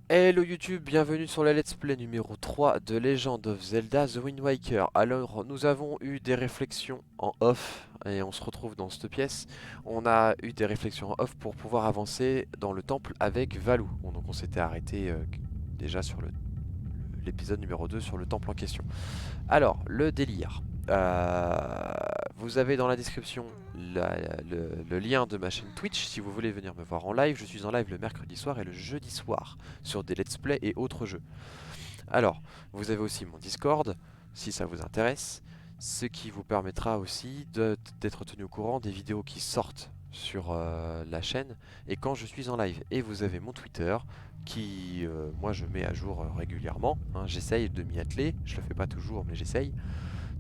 Hello YouTube, bienvenue sur le Let's Play numéro 3 de Legend of Zelda The Wind Waker. Alors, nous avons eu des réflexions en off, et on se retrouve dans cette pièce. On a eu des réflexions en off pour pouvoir avancer dans le temple avec Valou. Bon, donc on s'était arrêté déjà sur l'épisode numéro 2 sur le temple en question. Alors, le délire. Vous avez dans la description le lien de ma chaîne Twitch si vous voulez venir me voir en live. Je suis en live le mercredi soir et le jeudi soir sur des let's play et autres jeux. Alors, vous avez aussi mon Discord si ça vous intéresse, ce qui vous permettra aussi d'être tenu au courant des vidéos qui sortent sur la chaîne et quand je suis en live. Et vous avez mon Twitter qui, moi, je mets à jour régulièrement, hein. J'essaye de m'y atteler, je le fais pas toujours mais j'essaye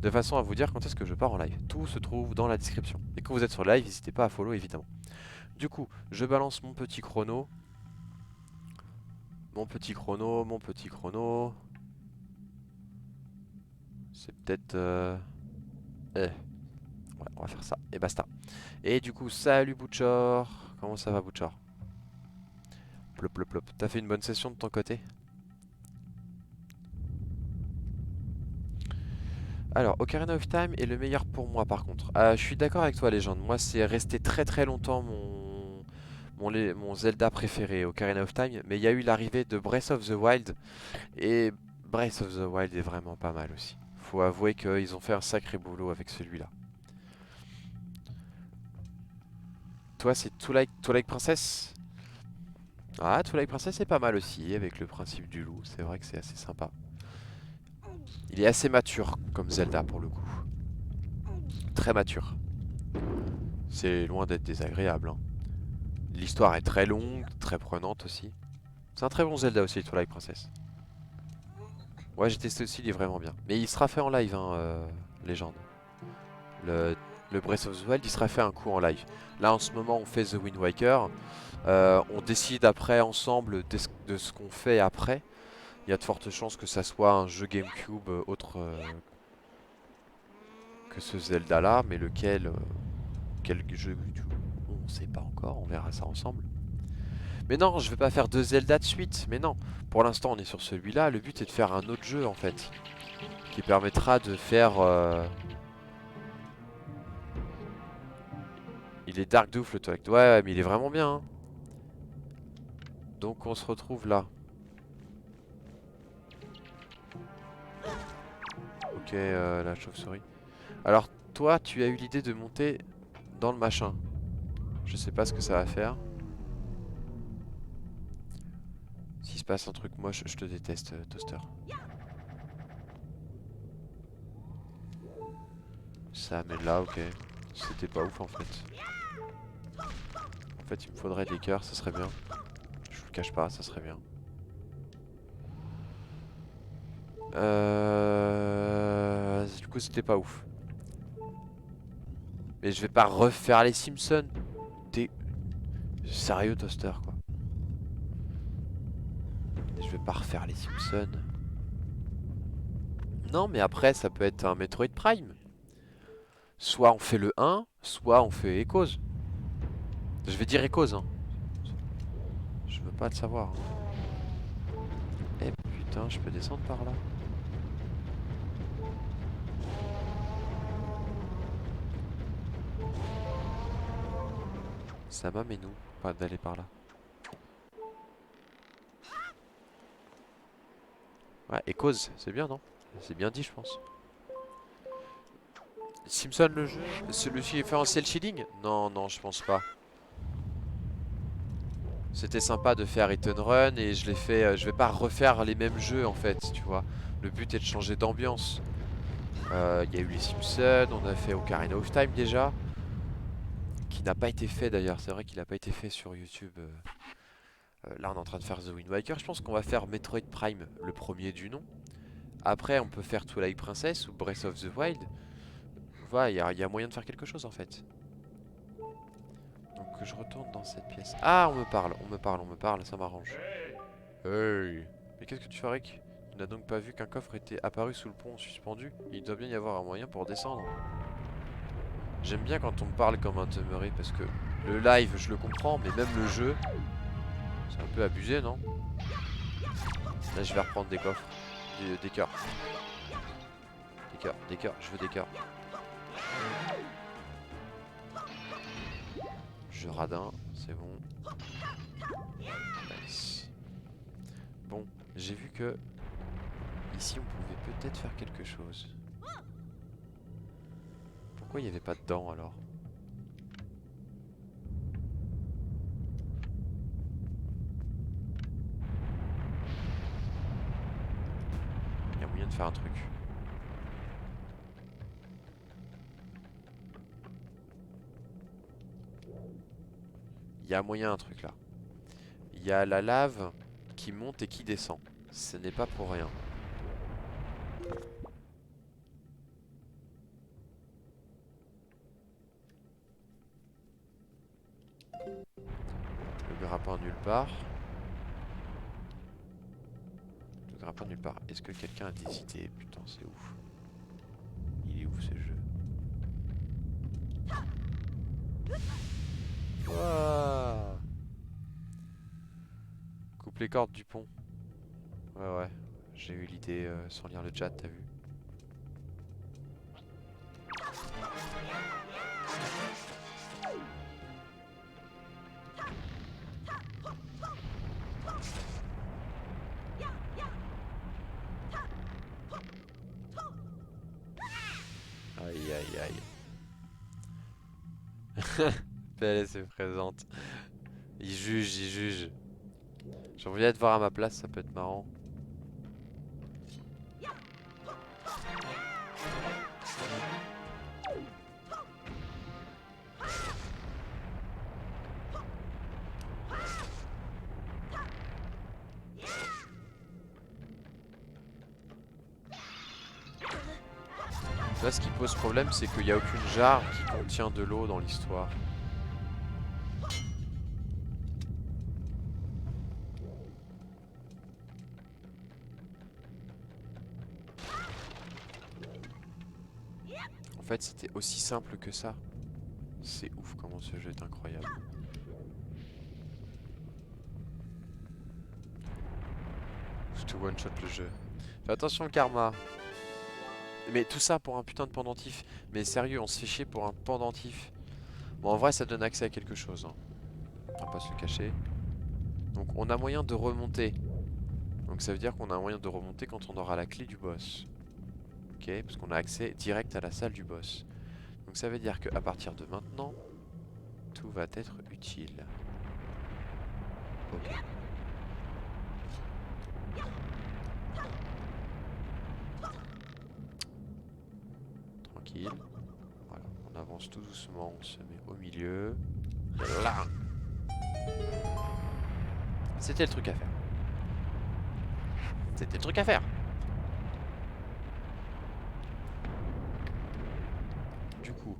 de façon à vous dire quand est-ce que je pars en live. Tout se trouve dans la description. Et quand vous êtes sur live, n'hésitez pas à follow évidemment. Du coup, je balance mon petit chrono. Mon petit chrono, mon petit chrono. C'est peut-être... ouais, on va faire ça. Et basta. Et du coup, salut Butchor. Comment ça va Butchor? Plop plop plop. T'as fait une bonne session de ton côté? Alors, Ocarina of Time est le meilleur pour moi par contre. Je suis d'accord avec toi Légende. Moi, c'est resté très très longtemps mon Zelda préféré, Ocarina of Time. Mais il y a eu l'arrivée de Breath of the Wild. Et Breath of the Wild est vraiment pas mal aussi. Faut avouer qu'ils ont fait un sacré boulot avec celui-là. Toi, c'est Twilight Princess? Ah, Twilight Princess est pas mal aussi, avec le principe du loup. C'est vrai que c'est assez sympa. Il est assez mature comme Zelda pour le coup. Très mature. C'est loin d'être désagréable, hein. L'histoire est très longue, très prenante aussi. C'est un très bon Zelda aussi, Twilight Princess. Ouais, j'ai testé aussi, il est vraiment bien. Mais il sera fait en live, hein, légende. Le, le Breath of the Wild, il sera fait un coup en live. Là, en ce moment, on fait The Wind Waker. On décide après ensemble de ce qu'on fait après. Il y a de fortes chances que ça soit un jeu GameCube autre que ce Zelda là, mais lequel, quel jeu on sait pas encore, on verra ça ensemble. Mais non, je vais pas faire deux Zelda de suite, mais non. Pour l'instant, on est sur celui-là. Le but est de faire un autre jeu en fait, qui permettra de faire. Il est Dark Doof le truc. Ouais, ouais, mais il est vraiment bien, hein. Donc on se retrouve là. Ok, la chauve-souris. Alors toi, tu as eu l'idée de monter dans le machin. Je sais pas ce que ça va faire. S'il se passe un truc moche, je te déteste, Toaster. Ça amène là, ok. C'était pas ouf en fait. En fait, il me faudrait des cœurs, ça serait bien. Je vous le cache pas, ça serait bien. Du coup, c'était pas ouf. Mais je vais pas refaire les Simpsons. T'es sérieux, Toaster, quoi. Je vais pas refaire les Simpsons. Non, mais après, ça peut être un Metroid Prime. Soit on fait le 1, soit on fait Echoes. Je vais dire Echoes, hein. Je veux pas le savoir, hein. Eh putain, je peux descendre par là. Ça m'a mais nous, pas d'aller par là. Ouais, Echoes, c'est bien, non? C'est bien dit, je pense. Simpson le jeu? Celui qui fait en cel shading? Non, non, je pense pas. C'était sympa de faire Hit and Run et je l'ai fait. Je vais pas refaire les mêmes jeux en fait, tu vois. Le but est de changer d'ambiance. Il y a eu les Simpsons, on a fait Ocarina of Time déjà, qui n'a pas été fait d'ailleurs. C'est vrai qu'il n'a pas été fait sur YouTube. Là, on est en train de faire The Wind Waker. Je pense qu'on va faire Metroid Prime, le premier du nom. Après, on peut faire Twilight Princess ou Breath of the Wild. Voilà, il y a moyen de faire quelque chose en fait. Donc je retourne dans cette pièce. Ah, on me parle, on me parle, on me parle, ça m'arrange. Hey. Mais qu'est-ce que tu fais, Rick? Tu n'as donc pas vu qu'un coffre était apparu sous le pont suspendu? Il doit bien y avoir un moyen pour descendre. J'aime bien quand on me parle comme un demeuré parce que le live je le comprends, mais même le jeu, c'est un peu abusé, non? Là je vais reprendre des coffres. Des cœurs. Des cœurs, je veux des cœurs. Je radin, c'est bon. Nice. Bon, j'ai vu que ici on pouvait peut-être faire quelque chose. Pourquoi il n'y avait pas de dents alors? Il y a moyen de faire un truc. Il y a moyen un truc là. Il y a la lave qui monte et qui descend. Ce n'est pas pour rien. Le grappin nulle part. Le grappin nulle part. Est-ce que quelqu'un a des idées? Putain, c'est ouf. Il est ouf ce jeu. Ouah. Coupe les cordes du pont. Ouais. J'ai eu l'idée sans lire le chat, t'as vu? Aïe aïe aïe. PLS se présente. Il juge. J'ai envie d'être voir à ma place, ça peut être marrant. Là, ce qui pose problème, c'est qu'il n'y a aucune jarre qui contient de l'eau dans l'histoire. En fait, c'était aussi simple que ça. C'est ouf comment ce jeu est incroyable. Je te one-shot le jeu. Fais attention le karma. Mais tout ça pour un putain de pendentif. Mais sérieux, on se fait chier pour un pendentif. Bon, en vrai, ça donne accès à quelque chose. Hein. On va pas se le cacher. Donc, on a moyen de remonter. Donc, ça veut dire qu'on a moyen de remonter quand on aura la clé du boss. Ok, parce qu'on a accès direct à la salle du boss. Donc, ça veut dire qu'à partir de maintenant, tout va être utile. Ok. Tranquille. Voilà, on avance tout doucement, on se met au milieu. Là. C'était le truc à faire. C'était le truc à faire. Du coup,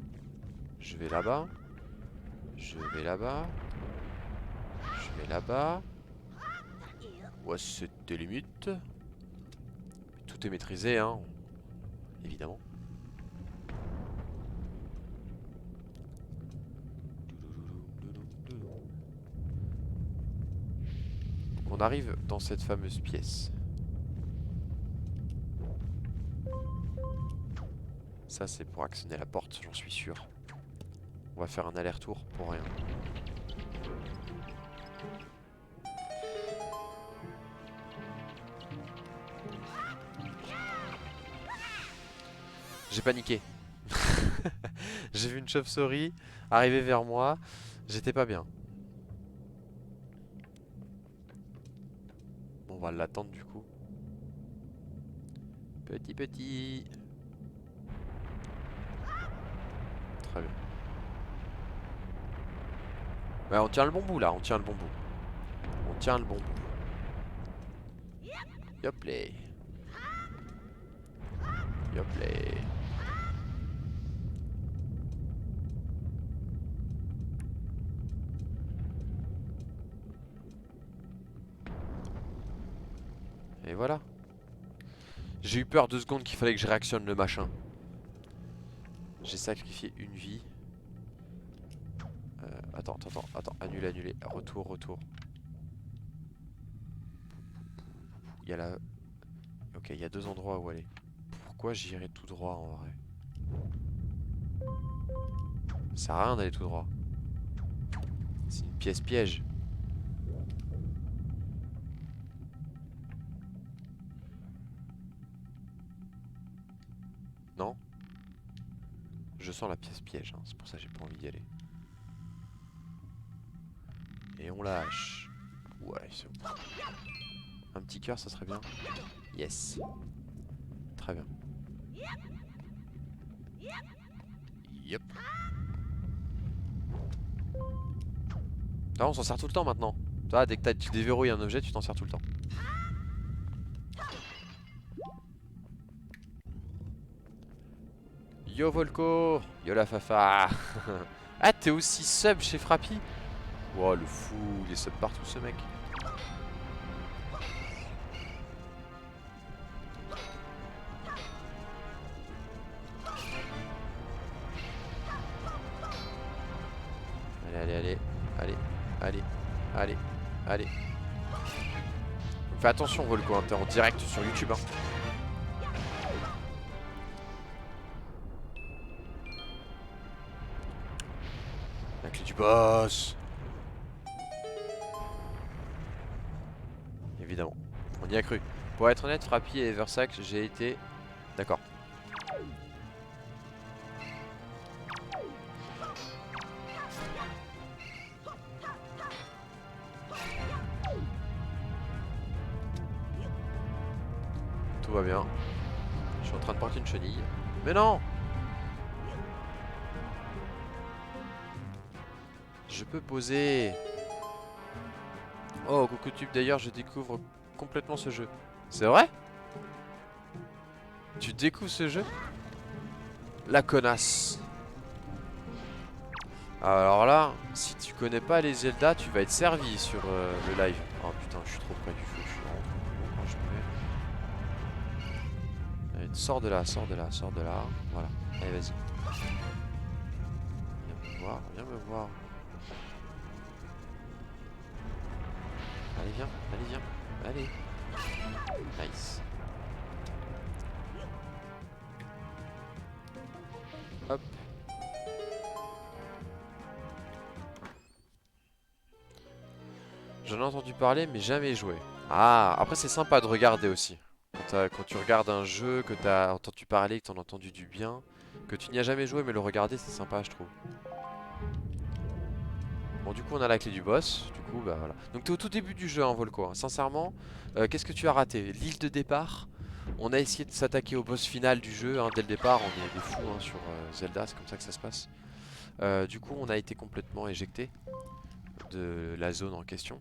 je vais là-bas. Je vais là-bas. Je vais là-bas. Ouais, c'était limite. Tout est maîtrisé, hein. Évidemment. Donc on arrive dans cette fameuse pièce. Ça, c'est pour actionner la porte, j'en suis sûr. On va faire un aller-retour pour rien. J'ai paniqué. J'ai vu une chauve-souris arriver vers moi. J'étais pas bien. Bon, on va l'attendre du coup. Petit. Très bien. Ouais, on tient le bon bout là, on tient le bon bout. On tient le bon bout. Yoplé. Yoplé. Et voilà. J'ai eu peur 2 secondes qu'il fallait que je réactionne le machin. J'ai sacrifié une vie. Attends. Annulé. Retour. il y a la... Ok, il y a deux endroits où aller. Pourquoi j'irai tout droit en vrai? Ça sert à rien d'aller tout droit. C'est une pièce piège. Non? Je sens la pièce piège, hein. C'est pour ça que j'ai pas envie d'y aller. Et on lâche. Ouais, c'est bon. Un petit cœur, ça serait bien. Yes. Très bien. Yep. Ah, on s'en sert tout le temps maintenant. Ça, dès que tu déverrouilles un objet, tu t'en sers tout le temps. Yo Volko. Yo la Fafa. Ah, t'es aussi sub chez Frappy? Wow, le fou, il est sub partout ce mec. Allez, allez, allez, allez, allez, allez, allez. Donc, fais attention Volko, hein, t'es en direct sur YouTube. Hein. La clé du boss. Évidemment, on y a cru. Pour être honnête, Frappy et Eversack, j'ai été d'accord. Tout va bien. Je suis en train de porter une chenille. Mais non! Je peux poser. Oh, coucou tube, d'ailleurs, je découvre complètement ce jeu. C'est vrai? Tu découvres ce jeu? La connasse. Alors là, si tu connais pas les Zelda, tu vas être servi sur le live. Oh putain, je suis trop près du feu, je suis vraiment trop con quand je me mets. Allez, sors de là, sors de là, sors de là. Voilà, allez vas-y. Viens me voir, viens me voir. Allez viens, allez viens, allez. Nice. Hop. J'en ai entendu parler mais jamais joué. Ah, après c'est sympa de regarder aussi. Quand tu regardes un jeu, que tu as entendu parler, que tu en as entendu du bien, que tu n'y as jamais joué mais le regarder c'est sympa je trouve. Bon du coup on a la clé du boss, du coup bah voilà. Donc t'es au tout début du jeu hein, Volko, hein. Sincèrement, qu'est-ce que tu as raté? L'île de départ, on a essayé de s'attaquer au boss final du jeu, hein, dès le départ, on est des fous hein, sur Zelda, c'est comme ça que ça se passe. Du coup on a été complètement éjecté de la zone en question.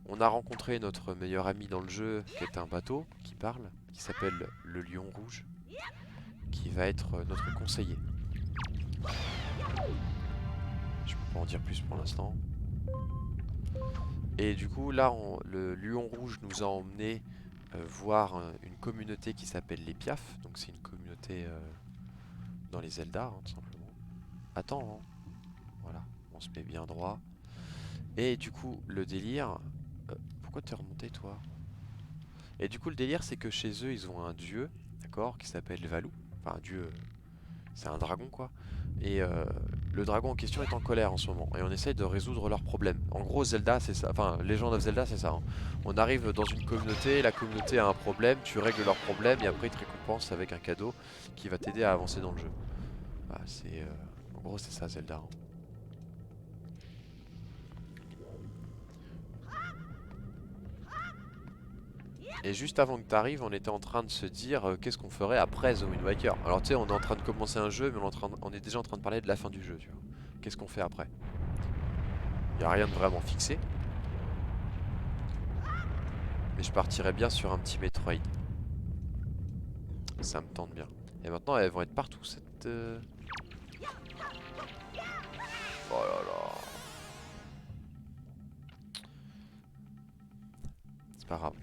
On a rencontré notre meilleur ami dans le jeu, qui est un bateau, qui parle, qui s'appelle le Lion Rouge, qui va être notre conseiller. Je peux pas en dire plus pour l'instant. Et du coup, là, le Lion Rouge nous a emmené voir une communauté qui s'appelle les Piaf. Donc c'est une communauté dans les Zelda, hein, tout simplement. Attends, hein. Voilà, on se met bien droit. Et du coup, le délire... pourquoi t'es remonté, toi? Et du coup, le délire, c'est que chez eux, ils ont un dieu, d'accord, qui s'appelle Valou. Enfin, un dieu, c'est un dragon, quoi. Et le dragon en question est en colère en ce moment. Et on essaye de résoudre leurs problèmes. En gros, Zelda, c'est ça. Enfin, Legend of Zelda, c'est ça. Hein. On arrive dans une communauté, la communauté a un problème, tu règles leurs problèmes, et après, ils te récompensent avec un cadeau qui va t'aider à avancer dans le jeu. Bah, c'est... en gros, c'est ça, Zelda. Hein. Et juste avant que tu arrives, on était en train de se dire qu'est-ce qu'on ferait après The Wind Waker. Alors tu sais, on est en train de commencer un jeu, mais on est déjà en train de parler de la fin du jeu, tu vois. Qu'est-ce qu'on fait après? Il n'y a rien de vraiment fixé. Mais je partirais bien sur un petit Metroid. Ça me tente bien. Et maintenant, elles vont être partout, cette... Oh là là. C'est pas grave.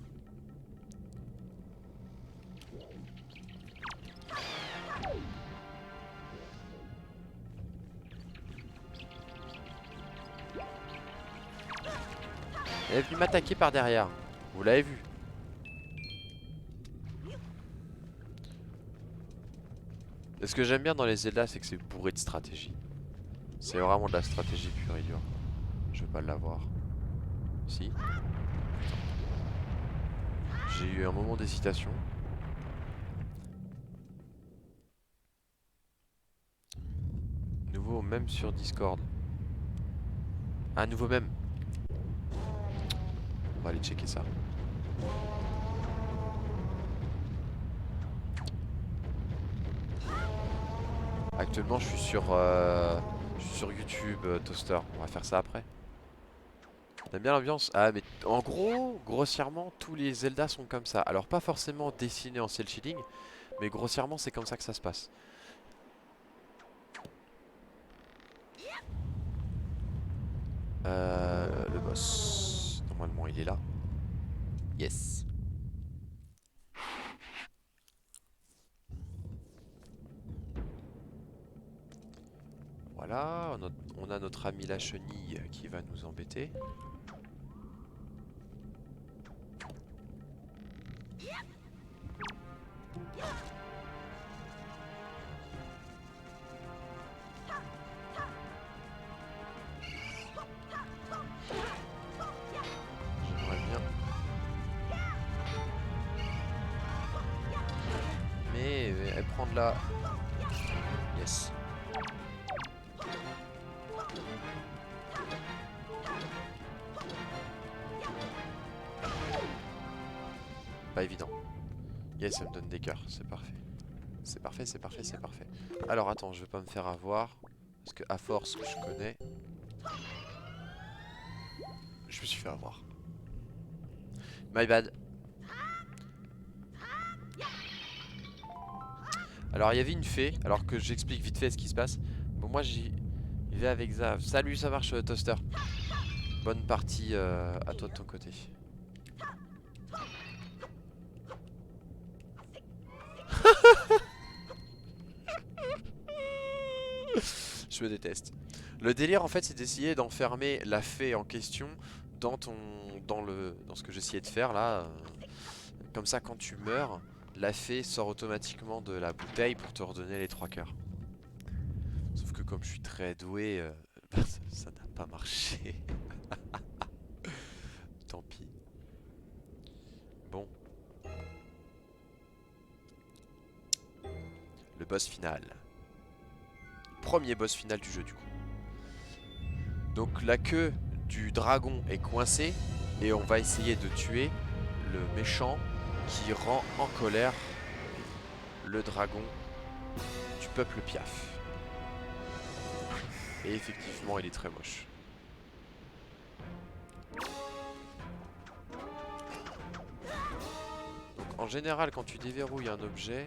Elle est venue m'attaquer par derrière. Vous l'avez vu. Et ce que j'aime bien dans les Zelda, c'est que c'est bourré de stratégie. C'est vraiment de la stratégie pure et dure. Je veux pas l'avoir. Si. J'ai eu un moment d'hésitation. Nouveau même sur Discord. Ah, nouveau même. On va aller checker ça. Actuellement, je suis sur YouTube, Toaster. On va faire ça après. T'aimes bien l'ambiance? Ah, mais en gros, grossièrement, tous les Zelda sont comme ça. Alors, pas forcément dessinés en cel shading, mais grossièrement, c'est comme ça que ça se passe. Le boss. Normalement, il est là. Yes. Voilà, on a notre ami la chenille qui va nous embêter. J'aimerais bien. Mais elle prend de la... Yes. Pas évident. Yes, ça me donne des cœurs, c'est parfait. C'est parfait, c'est parfait, c'est parfait. Alors attends, je vais pas me faire avoir. Parce que à force que je connais, je me suis fait avoir. My bad. Alors il y avait une fée, alors que j'explique vite fait ce qui se passe. Bon moi j'y vais avec Zav. Salut, ça marche Toaster. Bonne partie à toi de ton côté. Je me déteste. Le délire en fait c'est d'essayer d'enfermer la fée en question dans dans ce que j'essayais de faire là. Comme ça quand tu meurs, la fée sort automatiquement de la bouteille pour te redonner les 3 cœurs. Sauf que comme je suis très doué, bah, ça n'a pas marché. Tant pis. Bon, le boss final. Premier boss final du jeu du coup. Donc la queue du dragon est coincée et on va essayer de tuer le méchant qui rend en colère le dragon du peuple Piaf. Et effectivement, il est très moche. Donc en général, quand tu déverrouilles un objet,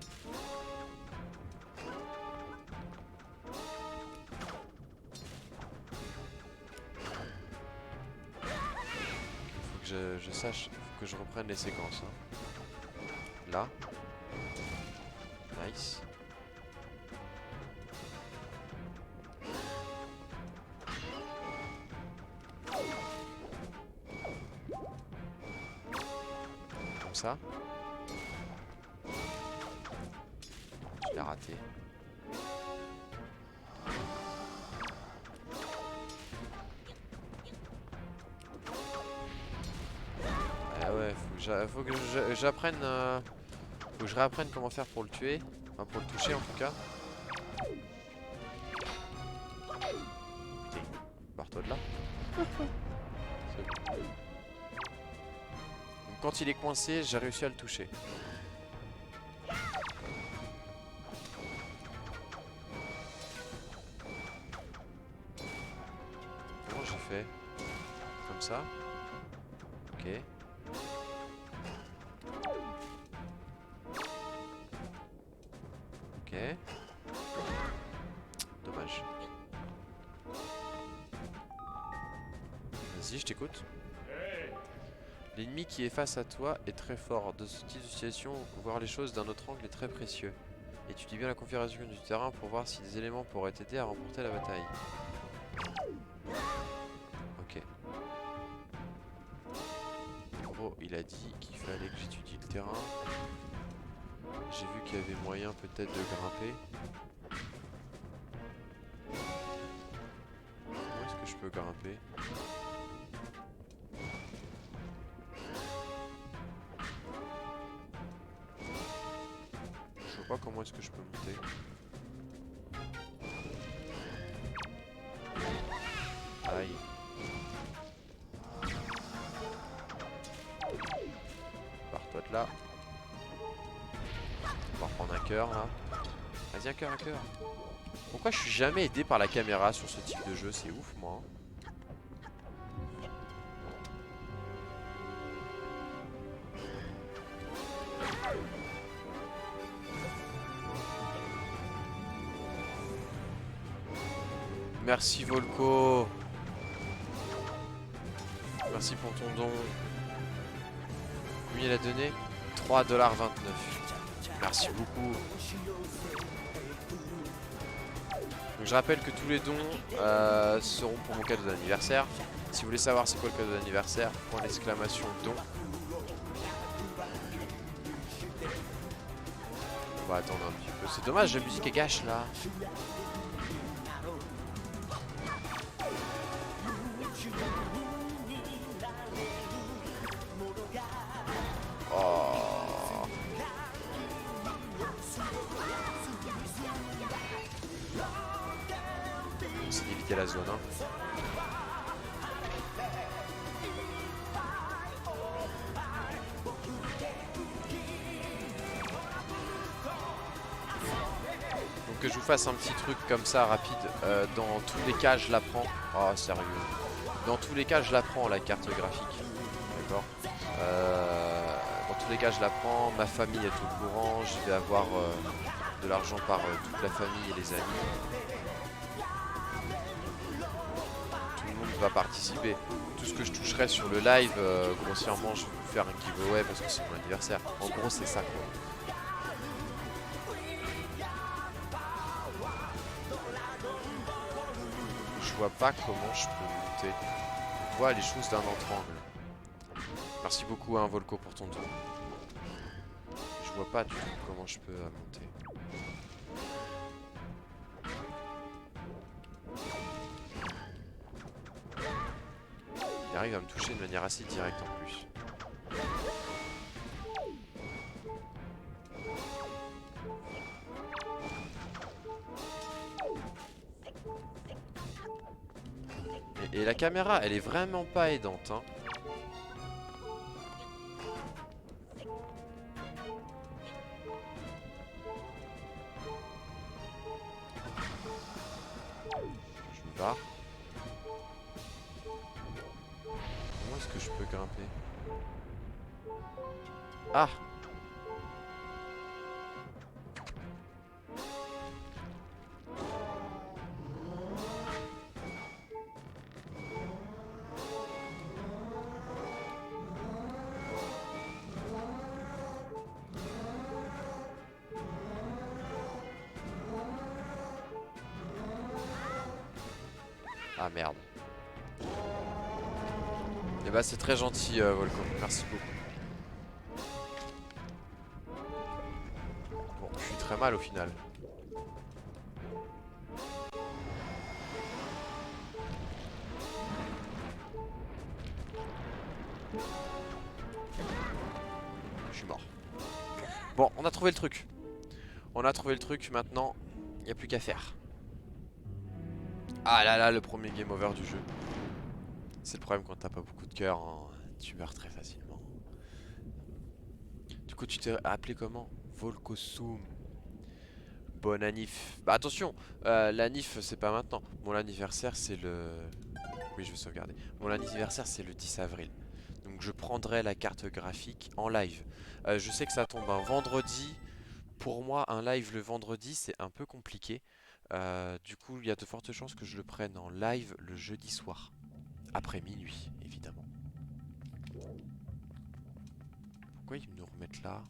faut que je sache, faut que je reprenne les séquences. Hein. Là. Nice. Comme ça. Je l'ai raté. Ah ouais, faut que j'apprenne... faut que je réapprenne comment faire pour le tuer. Enfin, pour le toucher en tout cas. Putain, barre-toi de là. Donc, quand il est coincé, j'ai réussi à le toucher. Comment j'ai fait? Comme ça. Ok. Ok. Dommage. Vas-y, je t'écoute. L'ennemi qui est face à toi est très fort. De ce type de situation, voir les choses d'un autre angle est très précieux. Étudie bien la configuration du terrain pour voir si des éléments pourraient t'aider à remporter la bataille. Ok. En gros, il a dit qu'il fallait que j'étudie le terrain. J'ai vu qu'il y avait moyen peut-être de grimper. grimper. Je vois pas comment est-ce que je peux monter. Aïe. Pars-toi de là. On va reprendre un cœur là. Vas-y, un cœur, un cœur. Pourquoi je suis jamais aidé par la caméra sur ce type de jeu? C'est ouf, moi. Merci Volko. Merci pour ton don. Lui il a donné 3,29 $. Merci beaucoup. Donc je rappelle que tous les dons seront pour mon cadeau d'anniversaire. Si vous voulez savoir c'est quoi le cadeau d'anniversaire, point d'exclamation don. On va attendre un petit peu. C'est dommage, la musique est gâche là. Oh. C'est d'éviter la zone, hein. Donc que je vous fasse un petit truc comme ça rapide, dans tous les cas je la prends. Oh sérieux. Dans tous les cas je la prends la carte graphique. D'accord. Dans tous les cas je la prends, ma famille est au courant, je vais avoir de l'argent par toute la famille et les amis. Tout le monde va participer. Tout ce que je toucherai sur le live, grossièrement je vais vous faire un giveaway parce que c'est mon anniversaire. En gros c'est ça quoi. Je vois pas comment je peux monter. On voit les choses d'un entrant. Merci beaucoup hein, Volko pour ton don. Je vois pas du tout comment je peux monter. Il arrive à me toucher de manière assez directe en plus. Et la caméra, elle est vraiment pas aidante, hein. Je me barre. Comment est-ce que je peux grimper? Ah! Ah merde. Et bah c'est très gentil Volko, merci beaucoup. Bon, je suis très mal au final. Je suis mort. Bon, on a trouvé le truc. On a trouvé le truc, maintenant, il n'y a plus qu'à faire. Ah là là, le premier game over du jeu. C'est le problème quand t'as pas beaucoup de cœur, hein. Tu meurs très facilement. Du coup, tu t'es appelé comment? Volkosum. Bon anniv. Bah attention, l'anniv c'est pas maintenant. Mon anniversaire c'est le... Oui, je vais sauvegarder. Mon anniversaire c'est le 10 avril. Donc je prendrai la carte graphique en live. Je sais que ça tombe un vendredi. Pour moi, un live le vendredi c'est un peu compliqué. Du coup, il y a de fortes chances que je le prenne en live le jeudi soir. Après minuit, évidemment. Pourquoi ils nous remettent là?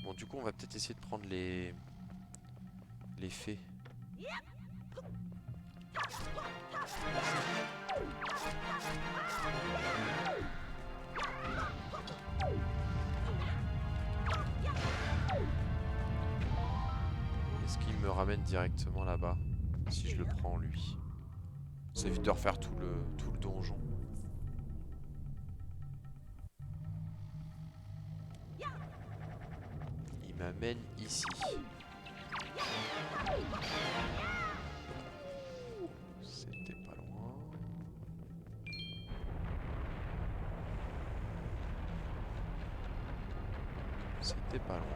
Bon, du coup, on va peut-être essayer de prendre les fées. Est-ce qu'il me ramène directement là-bas? Si je le prends, lui. Ça évite de refaire tout le donjon. Il m'amène ici. C'était pas loin. C'était pas loin.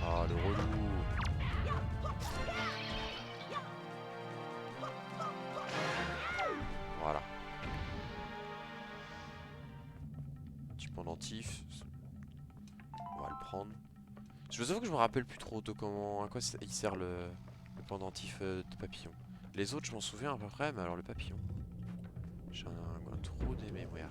Ah, le relou. Voilà. Petit pendentif. On va le prendre. Je vous avoue que je me rappelle plus trop de comment, à quoi il sert le pendentif de papillon. Les autres, je m'en souviens à peu près, mais alors le papillon, j'ai un trou des mémoires.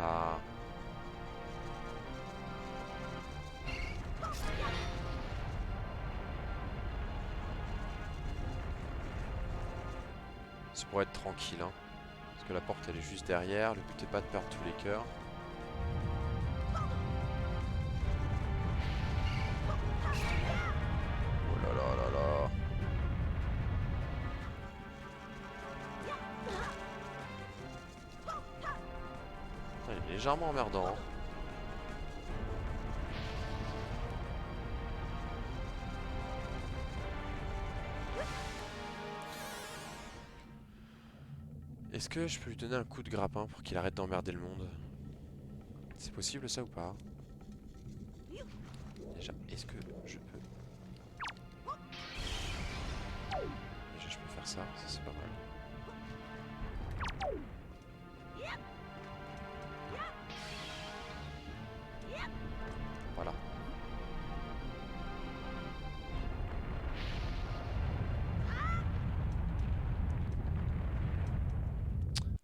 Ah. C'est pour être tranquille, hein. Parce que la porte elle est juste derrière, le but est pas de perdre tous les cœurs. Oh là là là là. Il est légèrement emmerdant, hein. Est-ce que je peux lui donner un coup de grappin pour qu'il arrête d'emmerder le monde? C'est possible ça ou pas? Déjà, est-ce que je peux... Déjà je peux faire ça c'est pas mal. Voilà.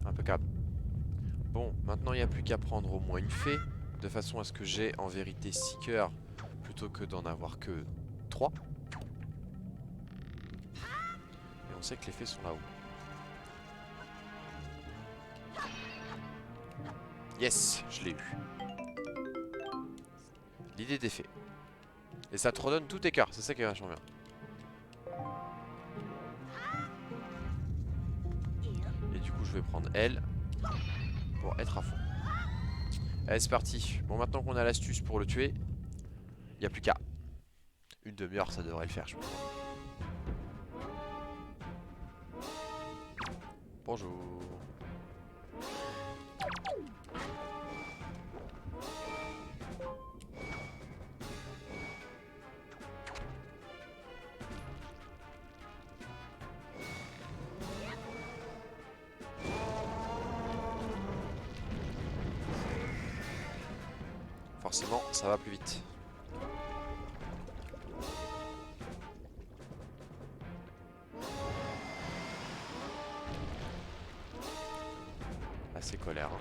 Impeccable. Bon, maintenant il n'y a plus qu'à prendre au moins une fée, de façon à ce que j'ai en vérité 6 cœurs, plutôt que d'en avoir que 3. Et on sait que les fées sont là-haut. Yes, je l'ai eu. L'idée des fées. Et ça te redonne tous tes cœurs, c'est ça qui est vachement bien. Et du coup je vais prendre elle pour être à fond. Allez c'est parti. Bon maintenant qu'on a l'astuce pour le tuer, il n'y a plus qu'à. Une demi-heure ça devrait le faire je pense. Bonjour. Forcément ça va plus vite. Assez colère. Hein.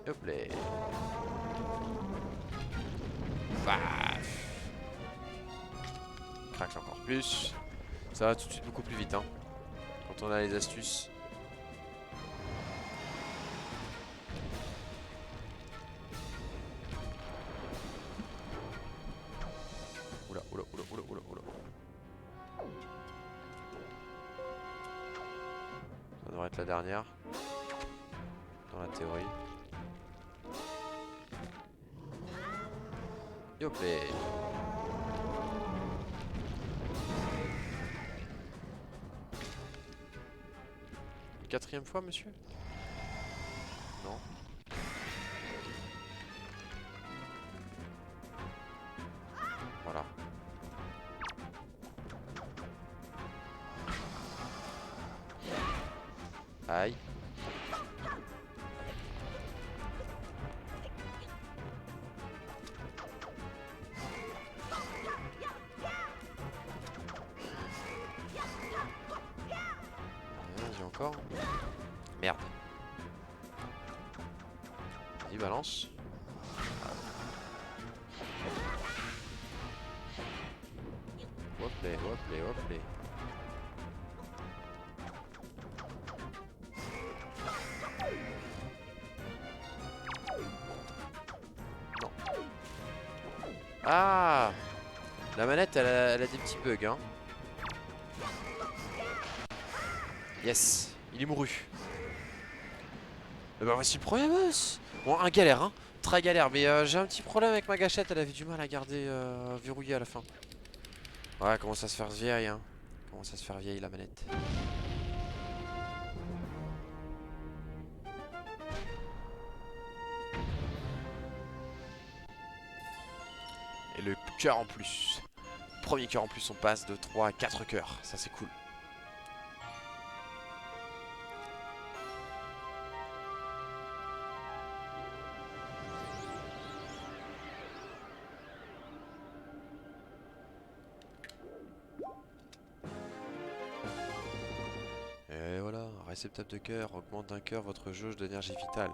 Hop là. Paf. Craque encore plus. Ça va tout de suite beaucoup plus vite hein. Quand on a les astuces. Oula, oula, oula, oula, oula, oula. Ça devrait être la dernière. Dans la théorie. Yoplé. Une quatrième fois, monsieur? Non. Voilà. Aïe. il balance. Hoplé, hoplé, hoplé. Non. Ah! La manette, elle a des petits bugs, hein. Yes, il est mouru. Et bah voici le premier boss. Bon, un galère, hein. Très galère, mais j'ai un petit problème avec ma gâchette, elle avait du mal à garder verrouillée à la fin. Ouais, commence à se faire vieille, hein. Commence à se faire vieille la manette. Et le cœur en plus. Premier cœur en plus, on passe de 3 à 4 cœurs. Ça, c'est cool. Et voilà, réceptacle de cœur augmente d'un cœur votre jauge d'énergie vitale.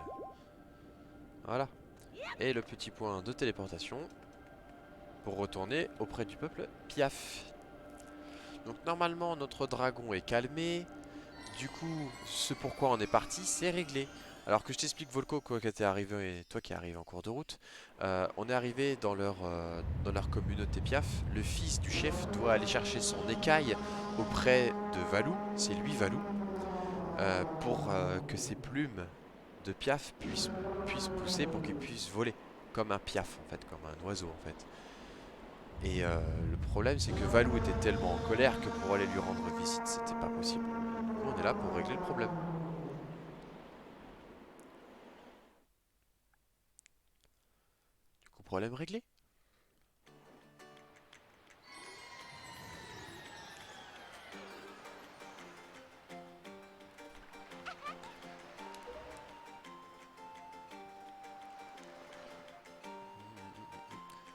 Voilà. Et le petit point de téléportation pour retourner auprès du peuple Piaf. Donc normalement notre dragon est calmé. Du coup, ce pourquoi on est parti, c'est réglé. Alors que je t'explique Volko, quoi que t'es arrivé, et toi qui arrives en cours de route, on est arrivé dans leur communauté Piaf. Le fils du chef doit aller chercher son écaille auprès de Valou, c'est lui Valou, pour que ses plumes de Piaf puissent pousser pour qu'il puisse voler. Comme un Piaf en fait, comme un oiseau en fait. Et le problème c'est que Valou était tellement en colère que pour aller lui rendre visite, c'était pas possible. Du coup, on est là pour régler le problème. Du coup, problème réglé.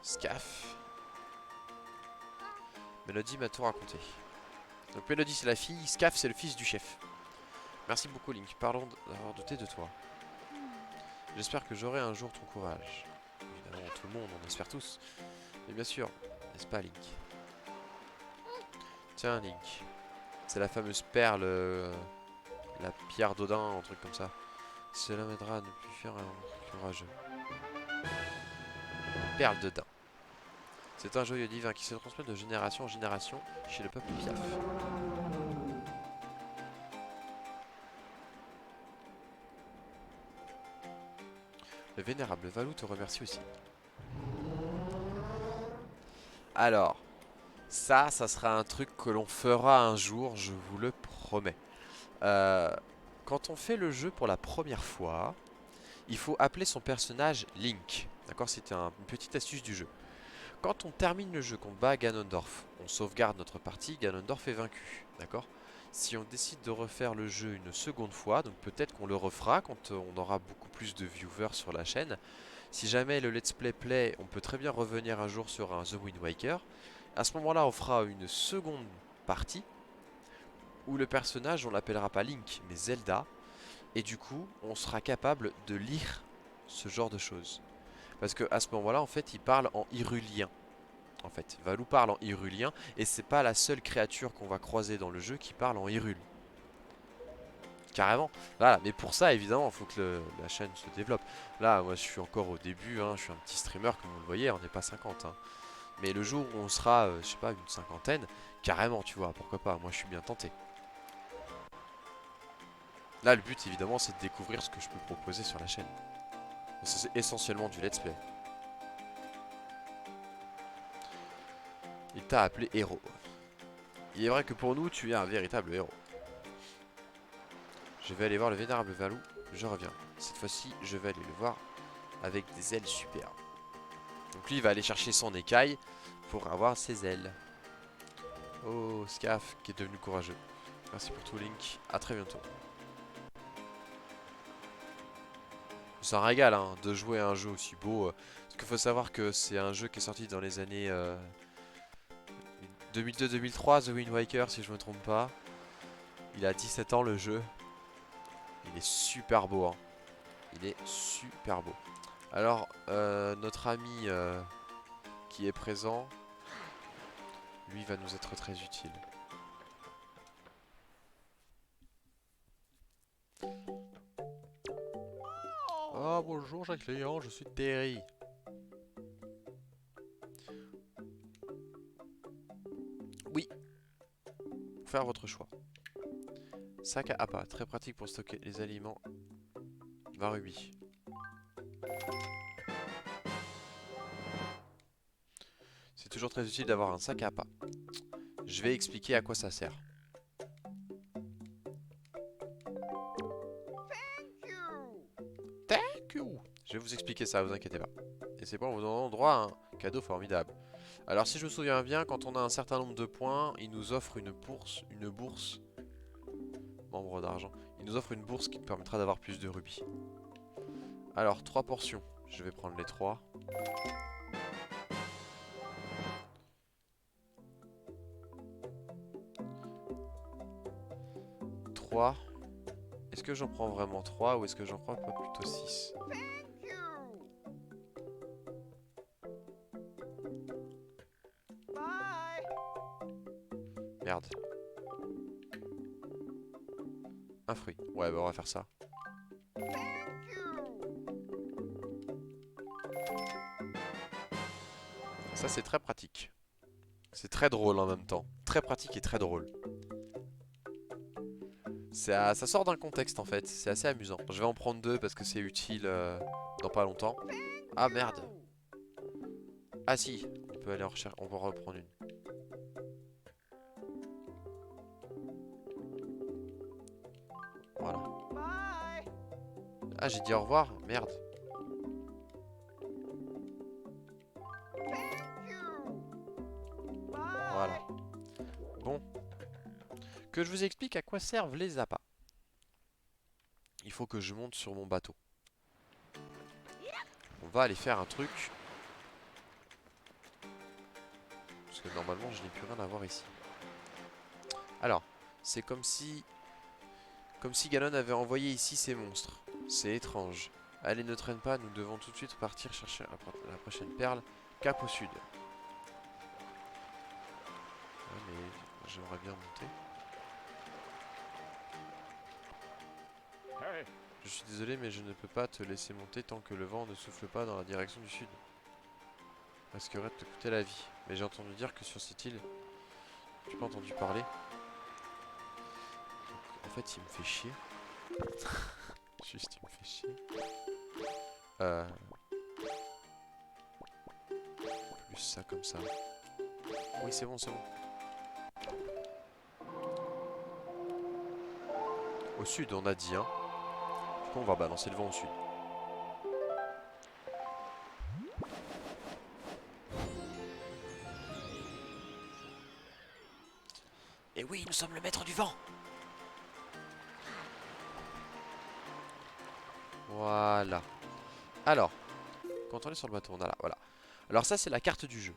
Scaf. Mélodie m'a tout raconté. Donc Mélodie c'est la fille, Scaf c'est le fils du chef. Merci beaucoup Link, pardon d'avoir douté de toi. J'espère que j'aurai un jour ton courage. Évidemment tout le monde, on espère tous. Mais bien sûr, n'est-ce pas Link? Tiens Link, c'est la fameuse perle, la pierre d'Odin, un truc comme ça. Cela m'aidera à ne plus faire un courageux. Perle d'Odin. C'est un joyau divin qui se transmet de génération en génération chez le peuple Piaf. Le vénérable Valou te remercie aussi. Alors, ça sera un truc que l'on fera un jour, je vous le promets. Euh, Quand on fait le jeu pour la première fois, il faut appeler son personnage Link. D'accord? C'est une petite astuce du jeu. Quand on termine le jeu, qu'on bat Ganondorf, on sauvegarde notre partie, Ganondorf est vaincu. D'accord? Si on décide de refaire le jeu une seconde fois, donc peut-être qu'on le refera quand on aura beaucoup plus de viewers sur la chaîne. Si jamais le let's play, on peut très bien revenir un jour sur un The Wind Waker. À ce moment-là, on fera une seconde partie où le personnage, on l'appellera pas Link, mais Zelda. Et du coup, on sera capable de lire ce genre de choses. Parce que à ce moment-là, en fait, il parle en hyrulien. En fait, Valou parle en hyrulien et c'est pas la seule créature qu'on va croiser dans le jeu qui parle en hyrule. Carrément. Voilà, mais pour ça, évidemment, il faut que la chaîne se développe. Là, moi, je suis encore au début, hein, je suis un petit streamer, comme vous le voyez, on n'est pas 50. Hein. Mais le jour où on sera, je sais pas, une cinquantaine, carrément, tu vois, pourquoi pas, moi je suis bien tenté. Là, le but, évidemment, c'est de découvrir ce que je peux proposer sur la chaîne. C'est essentiellement du let's play. Il t'a appelé héros. Il est vrai que pour nous, tu es un véritable héros. Je vais aller voir le vénérable Valou, je reviens. Cette fois-ci, je vais aller le voir avec des ailes super. Donc lui, il va aller chercher son écaille pour avoir ses ailes. Oh, Scaf, qui est devenu courageux. Merci pour tout, Link. À très bientôt. C'est un régal hein, de jouer à un jeu aussi beau. Parce qu'il faut savoir que c'est un jeu qui est sorti dans les années 2002-2003, The Wind Waker si je me trompe pas. Il a 17 ans le jeu. Il est super beau. Hein. Il est super beau. Alors, notre ami qui est présent, lui va nous être très utile. Ah bonjour chaque client, je suis Terry. Oui, faire votre choix. Sac à appât, très pratique pour stocker les aliments. 20 rubis. C'est toujours très utile d'avoir un sac à appât. Je vais expliquer à quoi ça sert. Thank you. Je vais vous expliquer ça, vous inquiétez pas. Et c'est bon, vous donnant droit à un cadeau formidable. Alors si je me souviens bien, quand on a un certain nombre de points, il nous offre une bourse, membre d'argent. Il nous offre une bourse qui nous permettra d'avoir plus de rubis. Alors, 3 portions. Je vais prendre les 3. 3. Est-ce que j'en prends vraiment 3 ou est-ce que j'en prends pas plutôt 6? Merde. Un fruit. Ouais, bah on va faire ça. Ça, c'est très pratique. C'est très drôle en même temps. Très pratique et très drôle. Ça sort d'un contexte en fait. C'est assez amusant. Je vais en prendre 2 parce que c'est utile dans pas longtemps. Ah merde. Ah si. On peut aller en rechercher. On va en reprendre une. Voilà. Ah, j'ai dit au revoir. Merde. Voilà. Bon. Que je vous explique à quoi servent les appâts. Il faut que je monte sur mon bateau. On va aller faire un truc. Parce que normalement, je n'ai plus rien à voir ici. Alors, c'est comme si... Comme si Ganon avait envoyé ici ces monstres. C'est étrange. Allez, ne traîne pas, nous devons tout de suite partir chercher la prochaine perle. Cap au sud. Ouais, mais j'aimerais bien monter. Je suis désolé, mais je ne peux pas te laisser monter tant que le vent ne souffle pas dans la direction du sud. Risquerait de te coûter la vie. Mais j'ai entendu dire que sur cette île, tu n'as pas entendu parler. En fait, il me fait chier. Juste, il me fait chier. Plus ça comme ça. Oui, c'est bon, c'est bon. Au sud, on a dit, hein. Du coup, on va balancer le vent au sud. Et oui, nous sommes le maître du vent. Voilà. Alors, quand on est sur le bateau, on a là, voilà. Alors ça, c'est la carte du jeu.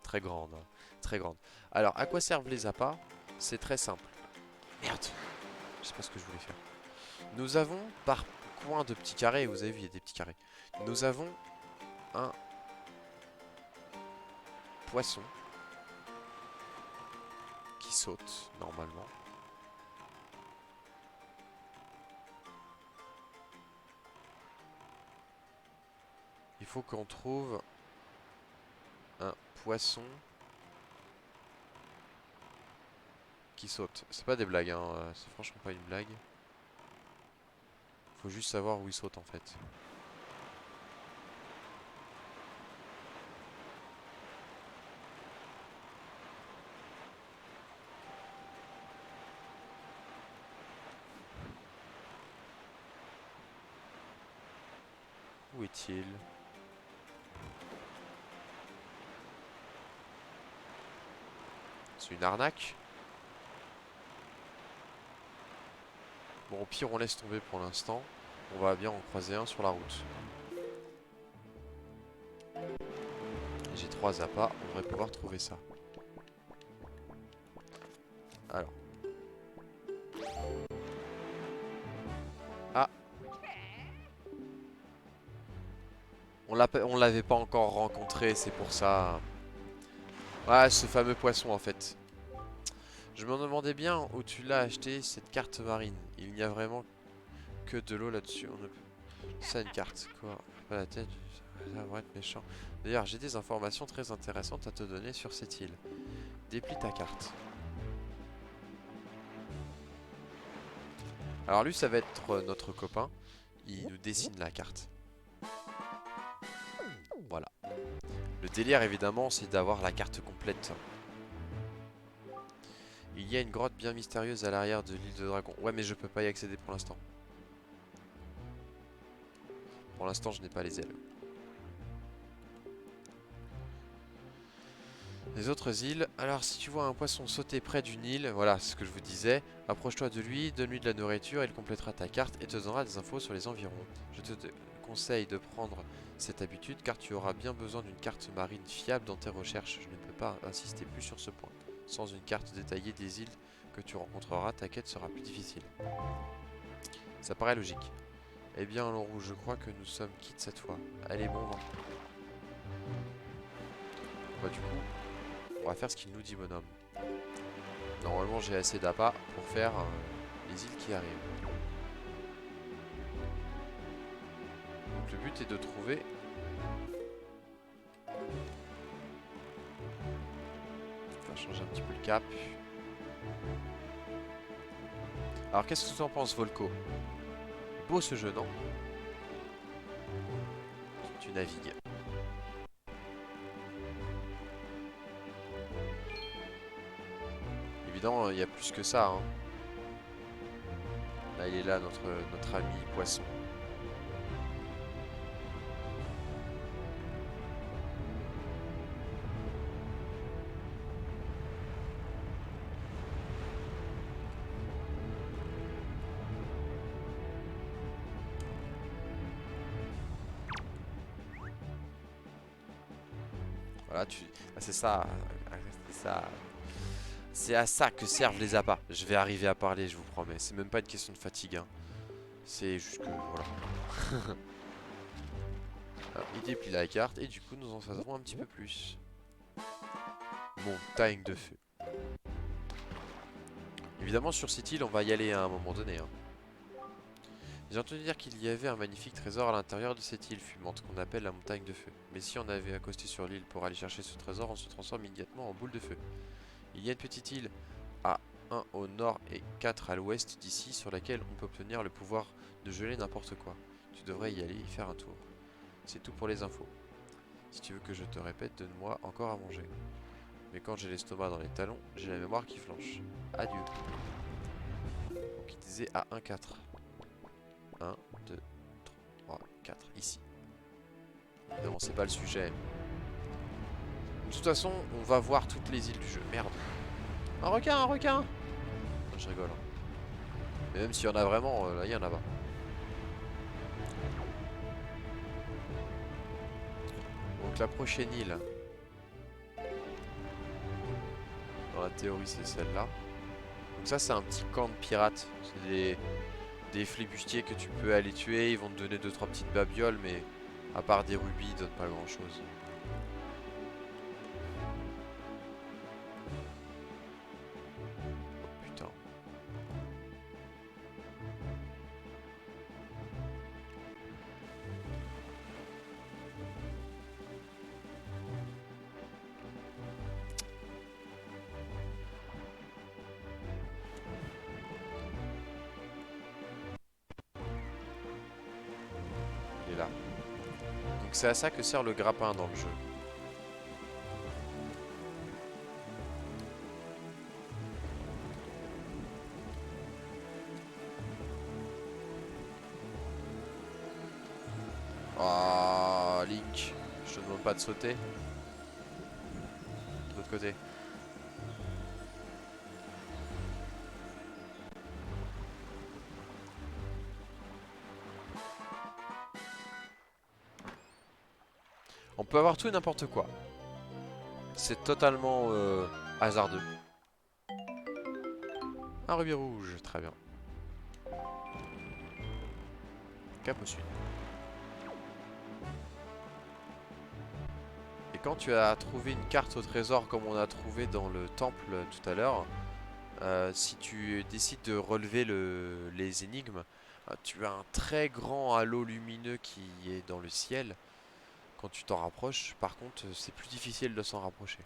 Très grande, hein, très grande. Alors, à quoi servent les appâts? C'est très simple. Merde, je sais pas ce que je voulais faire. Nous avons, par coin de petits carrés, vous avez vu, il y a des petits carrés. Nous avons un poisson qui saute, normalement. Il faut qu'on trouve un poisson qui saute. C'est pas des blagues, hein. C'est franchement pas une blague. Faut juste savoir où il saute en fait. Où est-il? C'est une arnaque? Bon, au pire, on laisse tomber pour l'instant. On va bien en croiser un sur la route. J'ai 3 appâts, on devrait pouvoir trouver ça. Alors. Ah. On l'avait pas encore rencontré, c'est pour ça. Ouais, ce fameux poisson en fait. Je me demandais bien où tu l'as acheté cette carte marine. Il n'y a vraiment que de l'eau là-dessus. On ne peut... Ça une carte, quoi. Pas la tête. Ça va être méchant. D'ailleurs, j'ai des informations très intéressantes à te donner sur cette île. Déplie ta carte. Alors lui, ça va être notre copain. Il nous dessine la carte. Voilà. Le délire, évidemment, c'est d'avoir la carte complète. Il y a une grotte bien mystérieuse à l'arrière de l'île de Dragon. Ouais, mais je peux pas y accéder pour l'instant. Pour l'instant, je n'ai pas les ailes. Les autres îles. Alors, si tu vois un poisson sauter près d'une île, voilà ce que je vous disais, approche-toi de lui, donne-lui de la nourriture, il complétera ta carte et te donnera des infos sur les environs. Je te conseille de prendre cette habitude car tu auras bien besoin d'une carte marine fiable dans tes recherches. Je ne peux pas insister plus sur ce point. Sans une carte détaillée des îles que tu rencontreras, ta quête sera plus difficile. Ça paraît logique. Eh bien, Laurou, je crois que nous sommes quittes cette fois. Allez, bon vent. Bah, du coup, on va faire ce qu'il nous dit, bonhomme. Normalement, j'ai assez d'appât pour faire les îles qui arrivent. Donc, le but est de trouver... On va changer un petit peu le cap. Alors, qu'est-ce que tu en penses, Volco? Beau ce jeu, non? Tu navigues. Évidemment, il y a plus que ça, hein. Là, il est là, notre ami poisson. Voilà, ah, c'est ça. C'est ça. C'est à ça que servent les appâts. Je vais arriver à parler, je vous promets. C'est même pas une question de fatigue, hein. C'est juste que, voilà. Alors, il déplie la carte et du coup, nous en savons un petit peu plus. Montagne de feu. Évidemment, sur cette île, on va y aller à un moment donné, hein. J'ai entendu dire qu'il y avait un magnifique trésor à l'intérieur de cette île fumante qu'on appelle la montagne de feu. Mais si on avait accosté sur l'île pour aller chercher ce trésor, on se transforme immédiatement en boule de feu. Il y a une petite île à 1 au nord et 4 à l'ouest d'ici sur laquelle on peut obtenir le pouvoir de geler n'importe quoi. Tu devrais y aller y faire un tour. C'est tout pour les infos. Si tu veux que je te répète, donne-moi encore à manger. Mais quand j'ai l'estomac dans les talons, j'ai la mémoire qui flanche. Adieu. Donc il disait à 1-4. 1, 2, 3, 4. Ici. Évidemment, c'est pas le sujet. De toute façon, on va voir toutes les îles du jeu. Merde. Un requin, un requin! Non, je rigole, hein. Mais même s'il y en a vraiment, là, il y en a pas. Donc la prochaine île, dans la théorie, c'est celle-là. Donc ça, c'est un petit camp de pirates. C'est des flibustiers que tu peux aller tuer. Ils vont te donner 2-3 petites babioles, mais à part des rubis, ils donnent pas grand-chose. Oh putain. Il est là. Donc c'est à ça que sert le grappin dans le jeu. Oh, Link, je te demande pas de sauter. De l'autre côté. On peut avoir tout et n'importe quoi. C'est totalement hasardeux. Un rubis rouge, très bien. Cap au sud. Et quand tu as trouvé une carte au trésor comme on a trouvé dans le temple tout à l'heure, si tu décides de relever les énigmes, tu as un très grand halo lumineux qui est dans le ciel quand tu t'en rapproches. Par contre, c'est plus difficile de s'en rapprocher.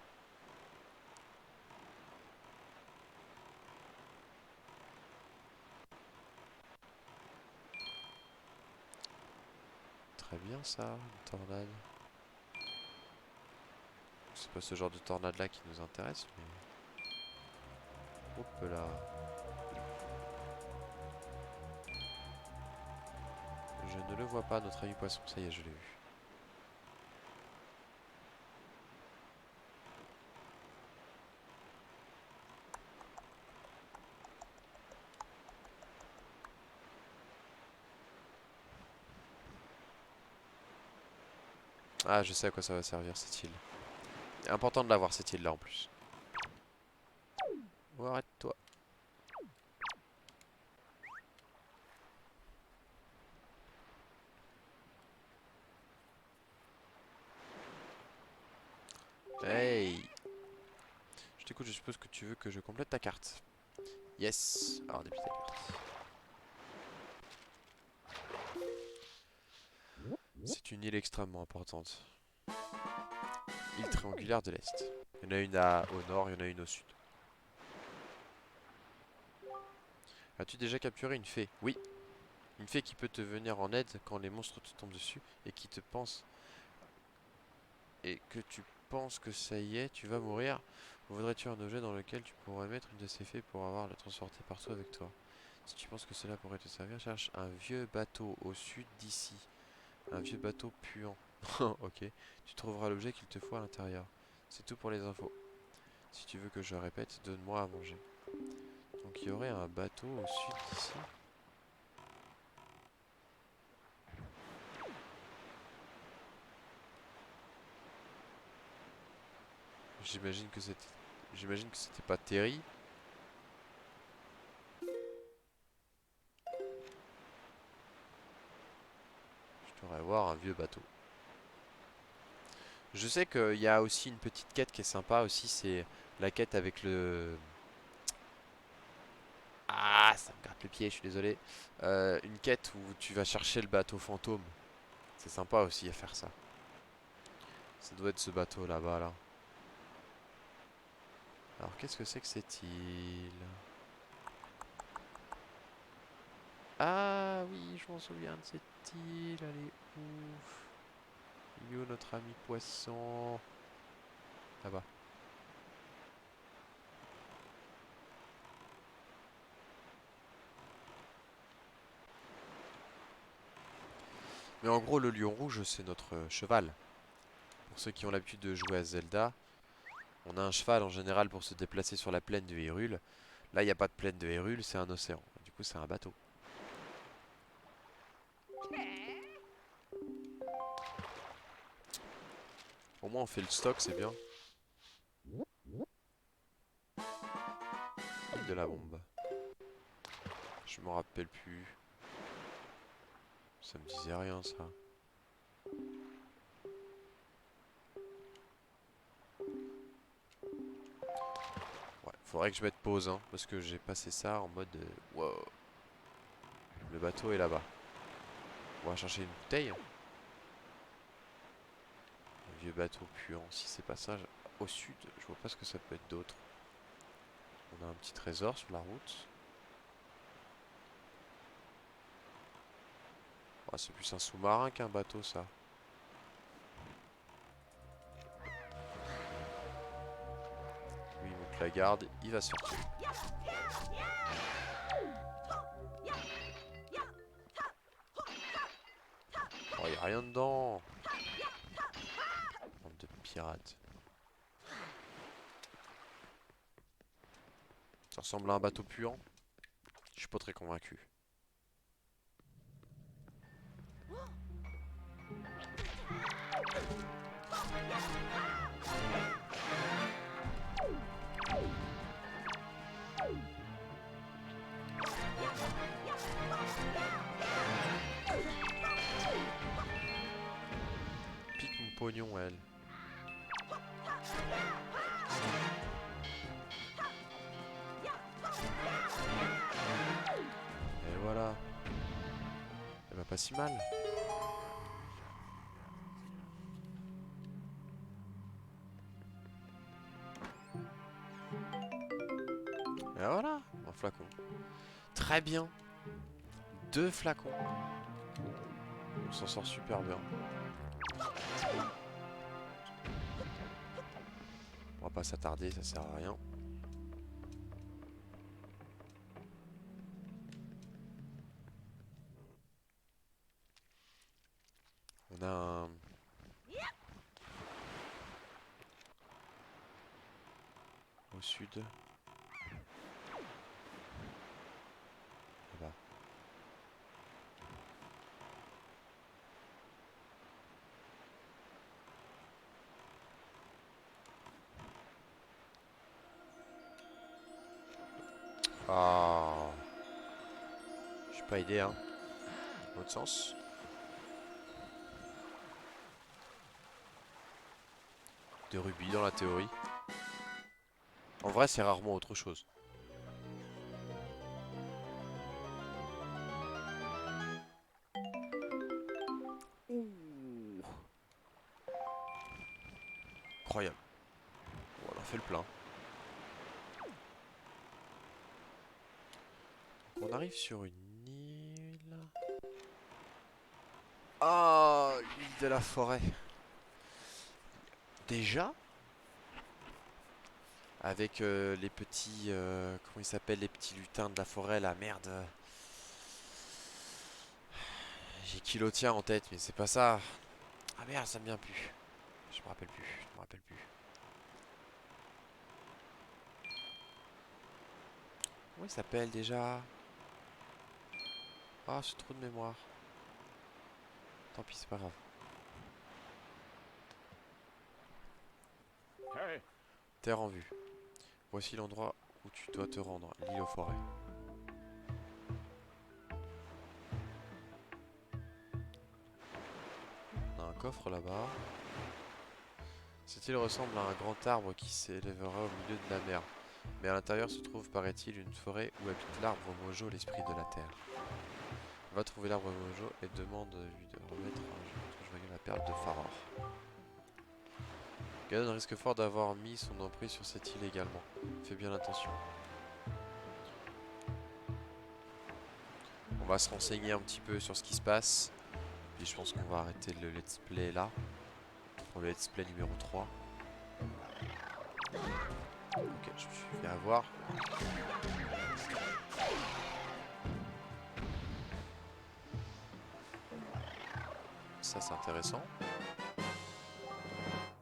Très bien ça, une tornade. C'est pas ce genre de tornade là qui nous intéresse, mais... Hop là. Je ne le vois pas, notre ami poisson, ça y est, je l'ai vu. Ah, je sais à quoi ça va servir cette île. Important de l'avoir cette île là en plus. Oh, arrête-toi. Hey! Je t'écoute, je suppose que tu veux que je complète ta carte. Yes! Alors, député parti. C'est une île extrêmement importante. Île triangulaire de l'Est. Il y en a une au nord, il y en a une au sud. As-tu déjà capturé une fée? Oui. Une fée qui peut te venir en aide quand les monstres te tombent dessus et qui te pense... Et que tu penses que ça y est, tu vas mourir. Voudrais-tu un objet dans lequel tu pourrais mettre une de ces fées pour avoir le transporter partout avec toi? Si tu penses que cela pourrait te servir, cherche un vieux bateau au sud d'ici. Un vieux bateau puant. Ok. Tu trouveras l'objet qu'il te faut à l'intérieur. C'est tout pour les infos. Si tu veux que je répète, donne-moi à manger. Donc il y aurait un bateau au sud d'ici. J'imagine que c'était... J'imagine que c'était pas Terry. Je devrais voir un vieux bateau. Je sais qu'il y a aussi une petite quête qui est sympa aussi, c'est la quête avec le... Ah, ça me gratte le pied, je suis désolé. Une quête où tu vas chercher le bateau fantôme. C'est sympa aussi à faire ça. Ça doit être ce bateau là-bas, là. Alors, qu'est-ce que c'est que cette île? Ah oui, je m'en souviens de cette île, elle est ouf. Il est où notre ami poisson? Là-bas. Mais en gros, le lion rouge, c'est notre cheval. Pour ceux qui ont l'habitude de jouer à Zelda, on a un cheval en général pour se déplacer sur la plaine de Hyrule. Là, il n'y a pas de plaine de Hyrule, c'est un océan. Du coup, c'est un bateau. Au moins, on fait le stock, c'est bien. Île de la bombe. Je m'en rappelle plus. Ça me disait rien, ça. Ouais, faudrait que je mette pause, hein, parce que j'ai passé ça en mode... wow. Le bateau est là-bas. On va chercher une bouteille. Un vieux bateau puant. Si c'est pas ça, au sud, je vois pas ce que ça peut être d'autre. On a un petit trésor sur la route. Ouais, c'est plus un sous-marin qu'un bateau, ça. Lui, il monte la garde, il va sortir. Oh, y a rien dedans. Bande de pirates. Ça ressemble à un bateau puant. Je suis pas très convaincu. Pique mon pognon, elle. Et voilà. Eh bah pas si mal. Et voilà, un flacon. Très bien. 2 flacons. On s'en sort super bien. On va pas s'attarder, ça sert à rien. On a un... Au sud. Là-bas. Ah. Je suis pas aidé, hein. Dans l'autre sens. Des rubis dans la théorie. En vrai, c'est rarement autre chose. Ouh. Incroyable. Bon, on a fait le plein. Donc on arrive sur une île. Ah, l'île de la forêt. Déjà, avec les petits... comment ils s'appellent, les petits lutins de la forêt, la merde. J'ai Kilotia en tête, mais c'est pas ça. Ah merde, ça me vient plus. Je me rappelle plus, je me rappelle plus. Comment il s'appelle déjà? Ah, c'est trop de mémoire. Tant pis, c'est pas grave. Terre en vue. Voici l'endroit où tu dois te rendre, l'île aux forêts. On a un coffre là-bas. Cette île ressemble à un grand arbre qui s'élèvera au milieu de la mer. Mais à l'intérieur se trouve, paraît-il, une forêt où habite l'arbre Mojo, l'esprit de la terre. Va trouver l'arbre Mojo et demande-lui de remettre un jour joyeux la perle de Faror. Ganon risque fort d'avoir mis son emprise sur cette île également. Fais bien attention. On va se renseigner un petit peu sur ce qui se passe. Puis je pense qu'on va arrêter le let's play là. Pour le let's play numéro 3. Ok, je me suis fait avoir. Ça c'est intéressant.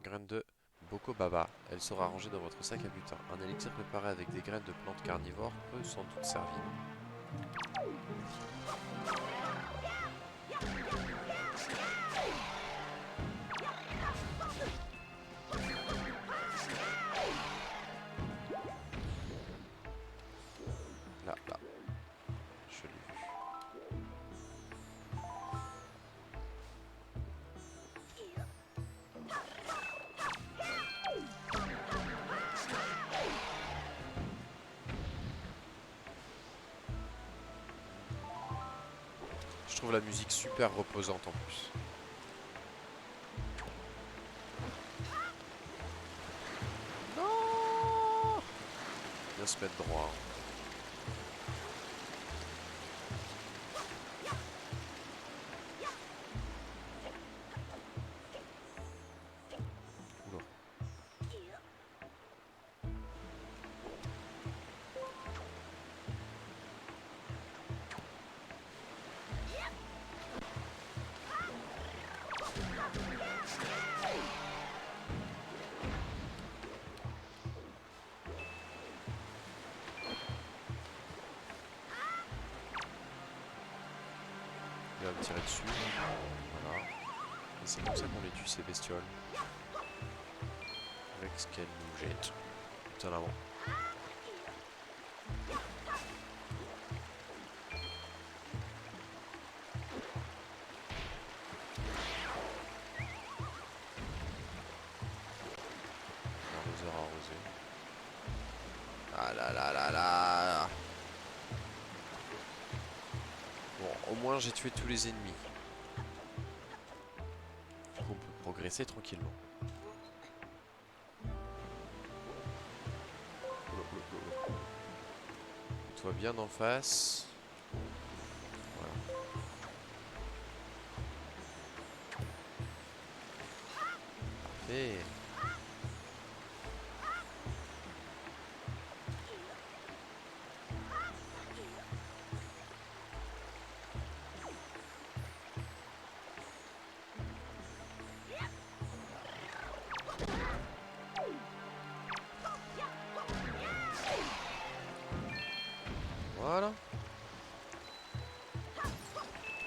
Graine de Boko Baba. Elle sera rangée dans votre sac à butin. Un élixir préparé avec des graines de plantes carnivores peut sans doute servir. Là, là. Je l'ai vu. Je trouve la musique super reposante en plus. Non! Bien se mettre droit. Oula. Il va me tirer dessus. Voilà. Et c'est comme ça qu'on les tue ces bestioles. Avec ce qu'elles nous jettent. Tout en avant. arroseurs arrosés. Ah là là là là. Bon, au moins j'ai tué tous les ennemis. Du coup, on peut progresser tranquillement. Toi bien en face. Voilà. Parfait. Voilà.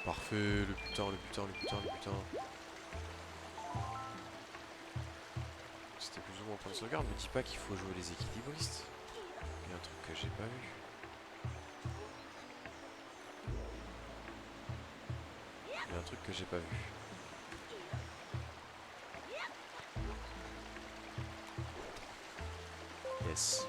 Parfait, le butin, le butin, le butin, le butin. C'était plus ou moins un point de sauvegarde. Me dis pas qu'il faut jouer les équilibristes. Il y a un truc que j'ai pas vu. Il y a un truc que j'ai pas vu. Yes.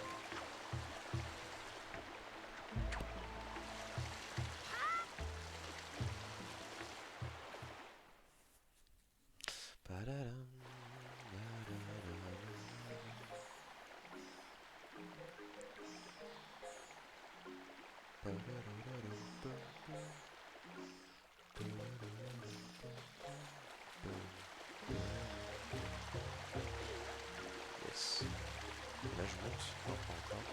Yes. Là je monte. Non, pas encore.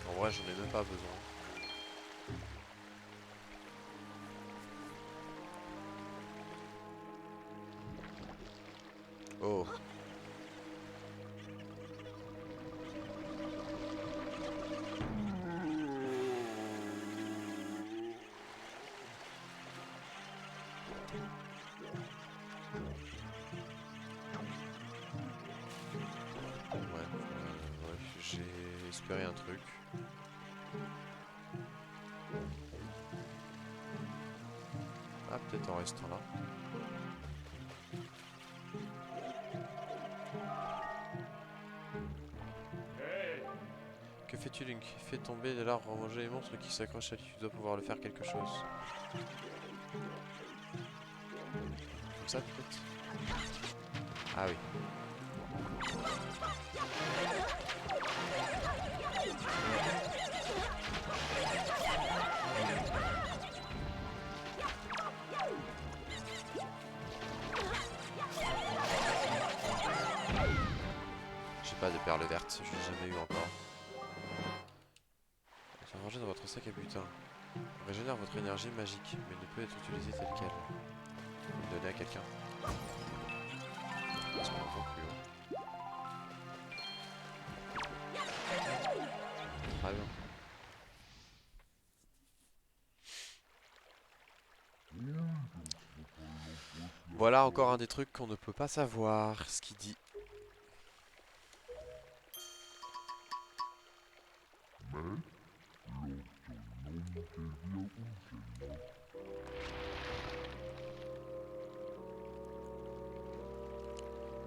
En vrai, j'en ai même pas besoin. Oh. Ouais, j'ai espéré un truc. Ah, peut-être en restant là. Que fais-tu, Link? Fais tomber de l'arbre, manger les monstres qui s'accrochent à lui. Tu dois pouvoir le faire quelque chose. Comme ça, peut-être? Ah oui. J'ai pas de perles vertes, je l'ai jamais eu encore. Ça va ranger dans votre sac à butin. Régénère votre énergie magique, mais ne peut être utilisée telle quelle. Vous le donnez à quelqu'un. Parce qu'on entend plus haut. Très bien. Voilà encore un des trucs qu'on ne peut pas savoir, ce qu'il dit.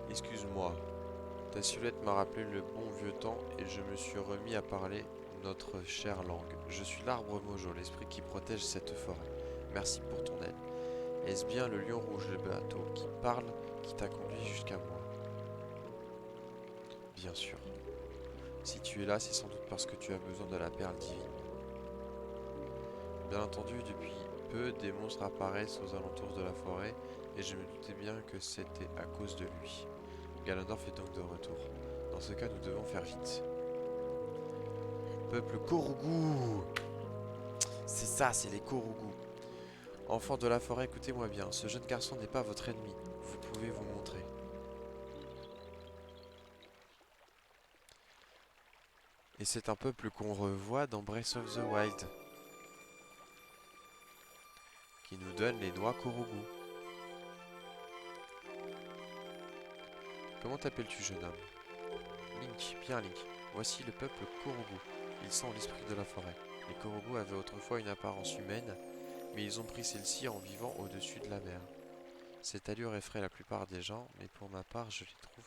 Excuse-moi, ta silhouette m'a rappelé le bon vieux temps et je me suis remis à parler notre chère langue. Je suis l'arbre Mojo, l'esprit qui protège cette forêt. Merci pour ton aide. Est-ce bien le lion rouge, le bateau qui parle, qui t'a conduit jusqu'à moi? Bien sûr. Si tu es là, c'est sans doute parce que tu as besoin de la perle divine. Bien entendu, depuis peu, des monstres apparaissent aux alentours de la forêt, et je me doutais bien que c'était à cause de lui. Ganondorf est donc de retour. Dans ce cas, nous devons faire vite. Peuple Korugu! C'est ça, c'est les Korugu. Enfants de la forêt, écoutez-moi bien, ce jeune garçon n'est pas votre ennemi. Vous pouvez vous montrer. Et c'est un peuple qu'on revoit dans Breath of the Wild, qui nous donne les noix Korugu. Comment t'appelles-tu, jeune homme? Link, bien Link. Voici le peuple Korugu. Ils sont l'esprit de la forêt. Les Korugu avaient autrefois une apparence humaine, mais ils ont pris celle-ci en vivant au-dessus de la mer. Cette allure effraie la plupart des gens, mais pour ma part, je les trouve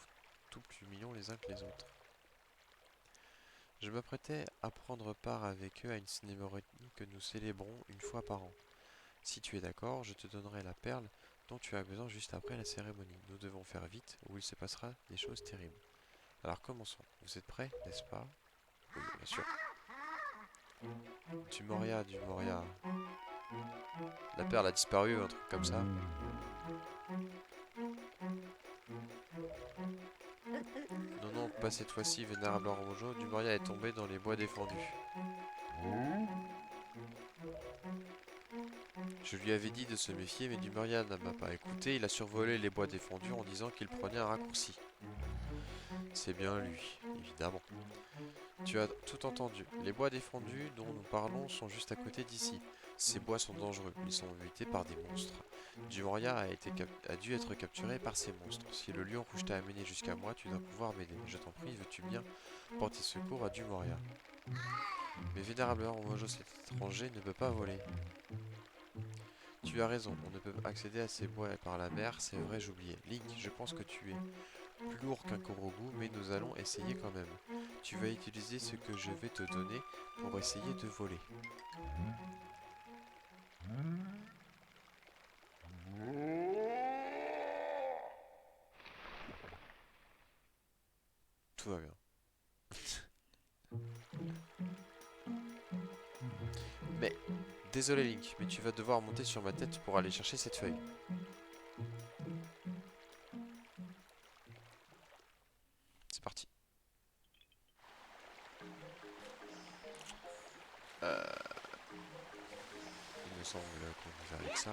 tout plus mignons les uns que les autres. Je m'apprêtais à prendre part avec eux à une cérémonie que nous célébrons une fois par an. Si tu es d'accord, je te donnerai la perle dont tu as besoin juste après la cérémonie. Nous devons faire vite ou il se passera des choses terribles. Alors commençons. Vous êtes prêts, n'est-ce pas? Oui, bien sûr. Du Moria. La perle a disparu, un truc comme ça. Non, non, pas cette fois-ci, vénérable Ormojo. Du Moria est tombé dans les bois défendus. Je lui avais dit de se méfier, mais Dumoria ne m'a pas écouté. Il a survolé les bois défendus en disant qu'il prenait un raccourci. C'est bien lui, évidemment. Tu as tout entendu. Les bois défendus dont nous parlons sont juste à côté d'ici. Ces bois sont dangereux. Ils sont habités par des monstres. Dumoria a dû être capturé par ces monstres. Si le lion rouge t'a amené jusqu'à moi, tu dois pouvoir m'aider. Je t'en prie, veux-tu bien porter secours à Dumoria? Mais vénérable Ormojo, cet étranger ne peut pas voler. Tu as raison, on ne peut accéder à ces bois par la mer, c'est vrai, j'oubliais. Link, je pense que tu es plus lourd qu'un Korogu, mais nous allons essayer quand même. Tu vas utiliser ce que je vais te donner pour essayer de voler. Tout va bien. Mais, désolé Link, mais tu vas devoir monter sur ma tête pour aller chercher cette feuille. C'est parti. Il me semble qu'on va faire avec ça.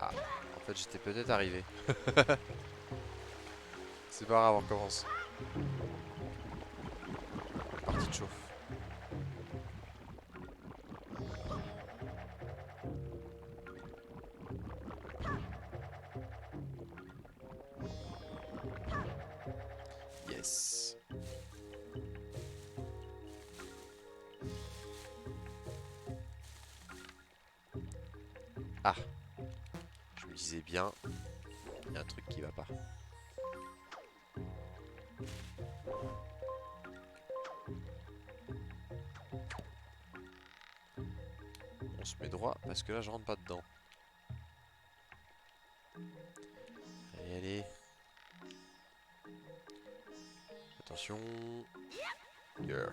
Ah, en fait j'étais peut-être arrivé. C'est pas grave, on recommence. Partie de chauffe. Yes. Ah, je me disais bien, il y a un truc qui va pas. On se met droit parce que là je rentre pas dedans. Allez, allez. Attention. Yeah.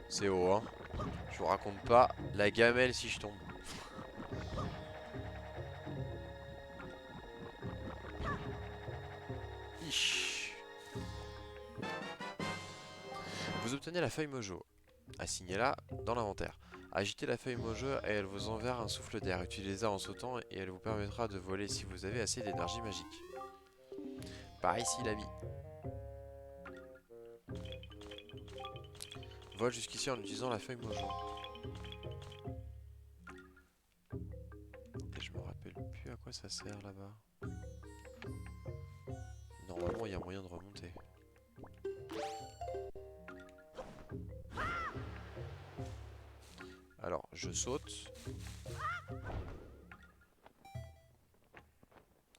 C'est haut, hein. Je vous raconte pas la gamelle si je tombe. Ich. Vous obtenez la feuille Mojo. Assignez-la dans l'inventaire. Agitez la feuille Mojo et elle vous enverra un souffle d'air. Utilisez-la en sautant et elle vous permettra de voler si vous avez assez d'énergie magique. Par ici, l'ami. Vole jusqu'ici en utilisant la feuille Mojo. Et je me rappelle plus à quoi ça sert là-bas. Normalement, il y a moyen de remonter. Alors, je saute.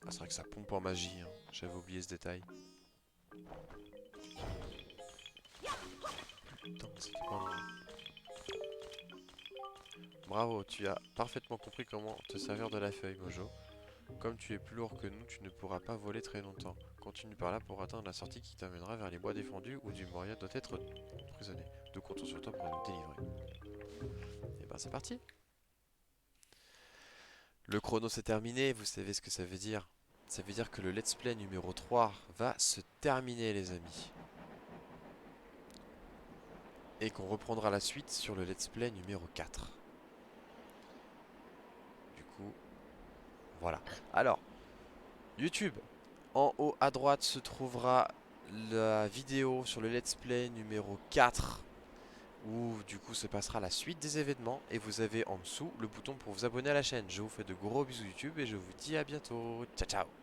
Ah, c'est vrai que ça pompe en magie, hein. J'avais oublié ce détail. Putain, c'était pas loin. Bravo, tu as parfaitement compris comment te servir de la feuille, Mojo. Comme tu es plus lourd que nous, tu ne pourras pas voler très longtemps. Continue par là pour atteindre la sortie qui t'amènera vers les bois défendus où du Moria doit être emprisonné. Nous comptons sur toi pour nous délivrer. Et ben c'est parti. Le chrono s'est terminé, vous savez ce que ça veut dire. Ça veut dire que le let's play numéro 3 va se terminer les amis. Et qu'on reprendra la suite sur le let's play numéro 4. Du coup, voilà. Alors, YouTube, en haut à droite se trouvera la vidéo sur le let's play numéro 4 où du coup se passera la suite des événements et vous avez en dessous le bouton pour vous abonner à la chaîne. Je vous fais de gros bisous YouTube et je vous dis à bientôt. Ciao ciao.